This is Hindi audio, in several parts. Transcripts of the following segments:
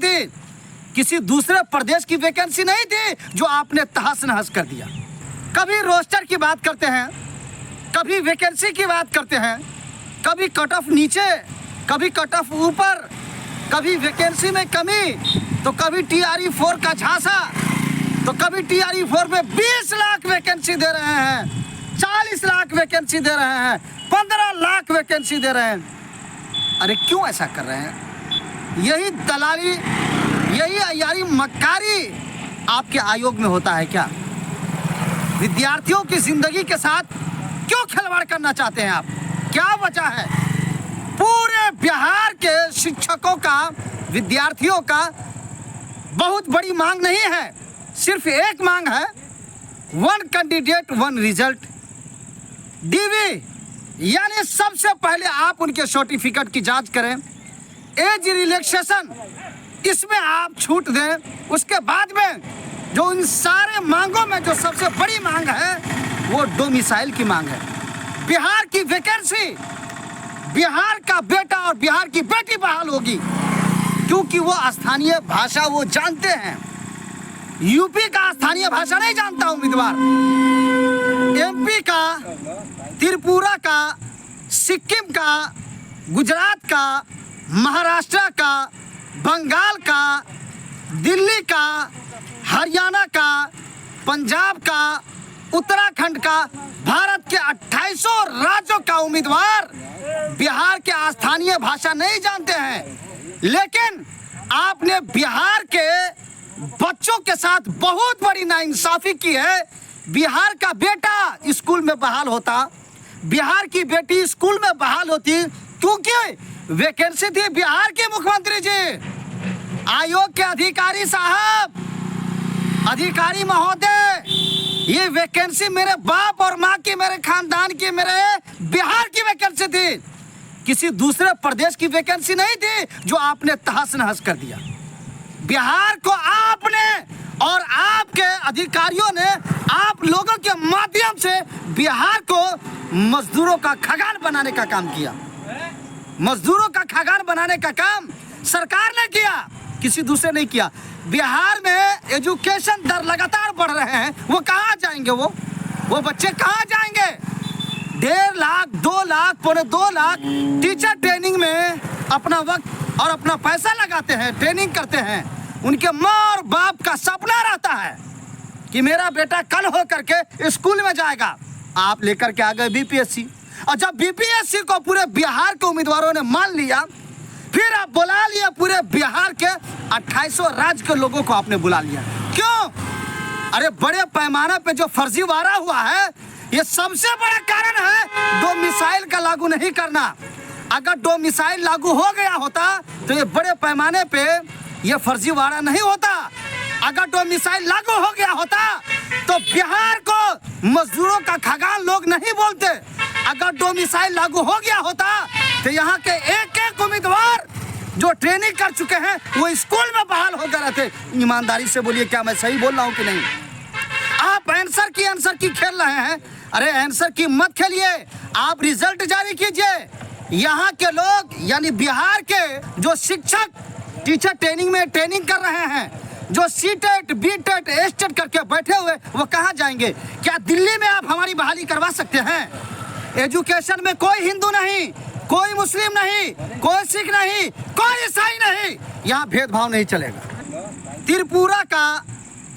थी, किसी दूसरे प्रदेश की वैकेंसी नहीं थी जो आपने तहस नहस कर दिया। कभी रोस्टर की बात करते हैं, कभी वैकेंसी की बात करते हैं, कभी कट ऑफ नीचे, कभी कट ऑफ ऊपर, कभी वैकेंसी में कमी, तो कभी TRE 4 का झांसा, तो कभी TRE 4 में 20 लाख वैकेंसी दे रहे हैं, 40 लाख वैकेंसी दे रहे हैं, 15 लाख वैकेंसी दे रहे हैं। अरे क्यों ऐसा कर रहे हैं? यही दलाली, यही अय्यारी मक्कारी आपके आयोग में होता है क्या? विद्यार्थियों की जिंदगी के साथ क्यों खिलवाड़ करना चाहते हैं आप? क्या वजह है? पूरे बिहार के शिक्षकों का, विद्यार्थियों का बहुत बड़ी मांग नहीं है, सिर्फ एक मांग है, 1 कैंडिडेट 1 रिजल्ट, DV, यानी सबसे पहले आप उनके सर्टिफिकेट की जांच करें, एज रिलैक्सेशन इसमें आप छूट दें। उसके बाद में जो इन सारे मांगों में जो सबसे बड़ी मांग है वो डोमिसाइल की मांग है। बिहार की वैकेंसी, बिहार का बेटा और बिहार की बेटी बहाल होगी, क्योंकि वो स्थानीय भाषा वो जानते हैं। यूपी का स्थानीय भाषा नहीं जानता उम्मीदवार, MP का, त्रिपुरा का, सिक्किम का, गुजरात का, महाराष्ट्र का, बंगाल का, दिल्ली का, हरियाणा का, पंजाब का, उत्तराखंड का, भारत के 2800 राज्यों का उम्मीदवार बिहार के स्थानीय भाषा नहीं जानते हैं। लेकिन आपने बिहार के बच्चों के साथ बहुत बड़ी नाइंसाफी की है। बिहार का बेटा स्कूल में बहाल होता, बिहार की बेटी स्कूल में बहाल होती, क्योंकि वैकेंसी थी बिहार के मुख्यमंत्री जी, आयोग के अधिकारी साहब, अधिकारी महोदय, ये वैकेंसी मेरे बाप और माँ की, मेरे खानदान की, मेरे बिहार की वैकेंसी थी, किसी दूसरे प्रदेश की वैकेंसी नहीं थी जो आपने तहस नहस कर दिया। बिहार को आपने और आपके अधिकारियों ने, आप लोगों के माध्यम से बिहार को मजदूरों का खगान बनाने का काम किया। मजदूरों का खगान बनाने का काम सरकार ने किया, किसी दूसरे नहीं किया। बिहार में एजुकेशन दर लगातार बढ़ रहे हैं, वो कहाँ जाएंगे? वो बच्चे कहाँ जाएंगे? 1.5 लाख, 2 लाख, 2.25 लाख टीचर ट्रेनिंग में अपना वक्त और अपना पैसा लगाते हैं, ट्रेनिंग करते हैं। उनके माँ और बाप का सपना रहता है कि मेरा बेटा कल हो करके स्कूल में जाएगा। आप लेकर के आ गए BPSC, और जब BPSC को पूरे बिहार के उम्मीदवारों ने मान लिया, फिर आप बुला लिया पूरे बिहार के 2800 राज्य के लोगों को आपने बुला लिया। क्यों? अरे बड़े पैमाने पे जो फर्जीवाड़ा हुआ है, ये सबसे बड़ा कारण है डोमिसाइल का लागू नहीं करना। अगर डोमिसाइल लागू हो गया होता तो ये बड़े पैमाने पे ये फर्जीवाड़ा नहीं होता। अगर डोमिसाइल लागू हो गया होता तो बिहार को मजदूरों का खगान लोग नहीं बोलते। अगर डोमिसाइल लागू हो गया होता तो यहाँ के एक उम्मीदवार जो ट्रेनिंग कर चुके हैं वो स्कूल में बहाल हो गए रहते। ईमानदारी से बोलिए, क्या मैं सही बोल रहा हूँ कि नहीं? आप आंसर की खेल रहे हैं। अरे आंसर की मत खेलिए, आप रिजल्ट जारी कीजिए। यहाँ के लोग यानी बिहार के जो शिक्षक टीचर ट्रेनिंग में ट्रेनिंग कर रहे हैं, जो CTET, BTET, STET करके बैठे हुए, वो कहाँ जाएंगे? क्या दिल्ली में आप हमारी बहाली करवा सकते हैं? एजुकेशन में कोई हिंदू नहीं, कोई मुस्लिम नहीं, कोई सिख नहीं, कोई ईसाई नहीं, यहाँ भेदभाव नहीं चलेगा। त्रिपुरा का,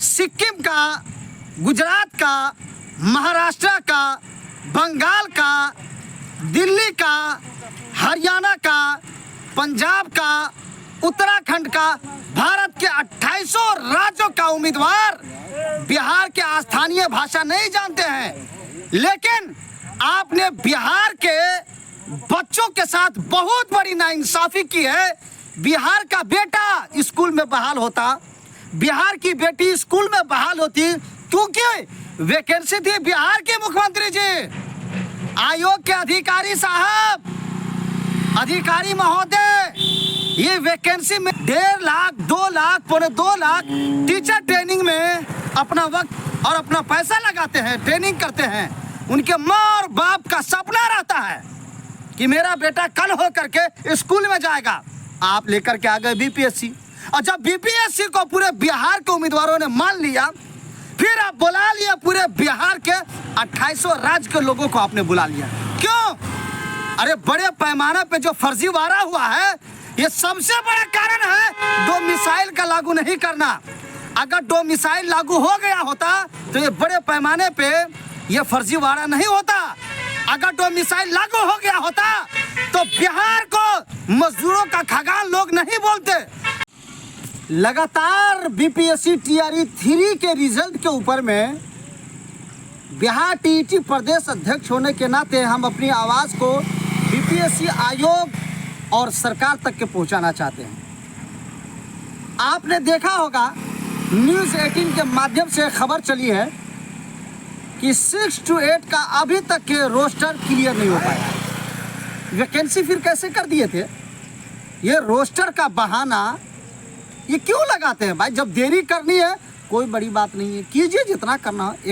सिक्किम का, गुजरात का, महाराष्ट्र का, बंगाल का, दिल्ली का, हरियाणा का, पंजाब का, उत्तराखंड का, भारत के 2800 राज्यों का उम्मीदवार बिहार के स्थानीय भाषा नहीं जानते हैं। लेकिन आपने बिहार के बच्चों के साथ बहुत बड़ी नाइंसाफी की है। बिहार का बेटा स्कूल में बहाल होता, बिहार की बेटी स्कूल में बहाल होती, क्योंकि वैकेंसी थी बिहार के मुख्यमंत्री जी, आयोग के अधिकारी साहब, अधिकारी महोदय, ये वैकेंसी में 1.5 लाख, 2 लाख, 2.25 लाख टीचर ट्रेनिंग में अपना वक्त और अपना पैसा लगाते हैं, ट्रेनिंग करते हैं। उनके माँ और बाप का सपना रहता है कि मेरा बेटा कल हो करके स्कूल में जाएगा। आप लेकर के आ गए BPSC, और जब बीपीएससी को पूरे बिहार के उम्मीदवारों ने मान लिया, फिर आप बुला लिया पूरे बिहार के 2800 राज्य के लोगों को आपने बुला लिया। क्यों? अरे बड़े पैमाने पे जो फर्जीवाड़ा हुआ है, ये सबसे बड़ा कारण है 2 मिसाइल का लागू नहीं करना। अगर 2 मिसाइल लागू हो गया होता तो ये बड़े पैमाने पे ये फर्जीवाड़ा नहीं होता। अगर 2 मिसाइल लागू हो गया होता तो बिहार को मजदूरों का खगान लोग नहीं बोलते। लगातार बीपीएससी टीआरई 3 के रिजल्ट के ऊपर में बिहार टीईटी प्रदेश अध्यक्ष होने के नाते हम अपनी आवाज़ को बीपीएससी आयोग और सरकार तक के पहुंचाना चाहते हैं। आपने देखा होगा न्यूज़ 18 के माध्यम से खबर चली है कि 6 to 8 का अभी तक के रोस्टर क्लियर नहीं हो पाया। वैकेंसी फिर कैसे कर दिए थे? ये रोस्टर का बहाना ये क्यों लगाते हैं भाई? जब देरी करनी है कोई बड़ी बात नहीं है, कीजिए जितना करना है। एक